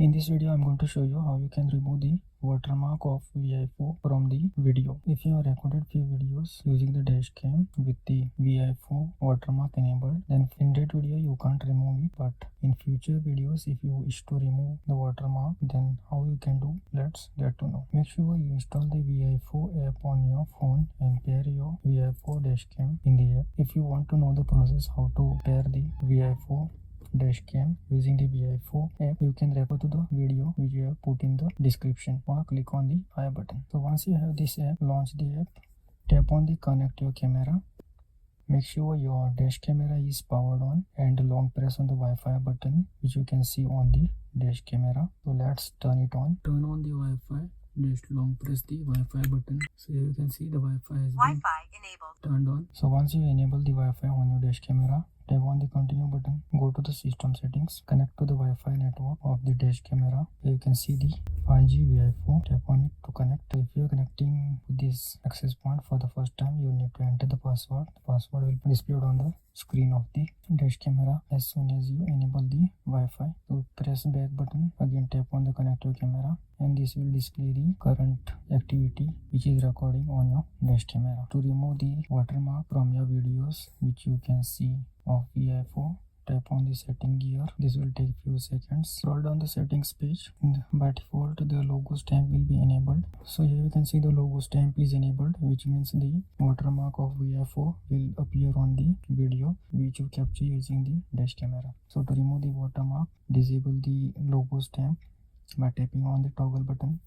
In this video, I'm going to show you how you can remove the watermark of VIOFO from the video. If you have recorded few videos using the dash cam with the VIOFO watermark enabled, then in that video you can't remove it. But in future videos, if you wish to remove the watermark, then how you can do? Let's get to know. Make sure you install the VIOFO app on your phone and pair your VIOFO dash cam in the app. If you want to know the process how to pair the VIOFO dash cam using the VIOFO app, you can refer to the video which you have put in the description or click on the I button. So once you have this app, launch the app, tap on the connect your camera. Make sure your dash camera is powered on and long press on the Wi-Fi button which you can see on the dash camera. So let's turn it on. Turn on the Wi-Fi. Just long press the Wi-Fi button. So you can see the Wi-Fi has been turned on. So once you enable the Wi-Fi on your dash camera, tap on the continue button, go to the system settings, connect to the Wi-Fi network of the dash camera. Here you can see the 5G VIOFO, tap on it to connect. So if you are connecting to this access point for the first time, you will need to enter the password. The password will be displayed on the screen of the dash camera as soon as you enable the Wi-Fi. So press back button, again tap on the connect your camera, and this will display the current activity which is recording on your dash camera. To remove the watermark from your videos which you can see of VIOFO, tap on the setting gear. This will take few seconds. Scroll down the settings page. By default the logo stamp will be enabled. So here you can see the logo stamp is enabled, which means the watermark of VIOFO will appear on the video which you capture using the dash camera. So to remove the watermark, disable the logo stamp by tapping on the toggle button,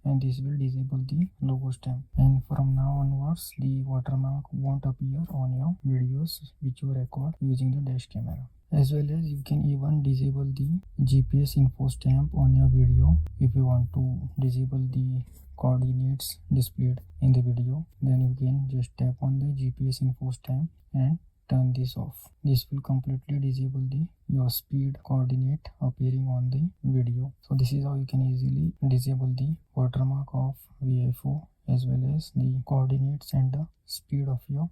and this will disable the logo stamp, and from now onwards the watermark won't appear on your videos which you record using the dash camera. As well as you can even disable the GPS info stamp on your video. If you want to disable the coordinates displayed in the video, then you can just tap on the GPS info stamp and turn this off. This will completely disable your speed coordinate appearing on the video. So this is how you can easily disable the watermark of VIOFO as well as the coordinates and the speed of your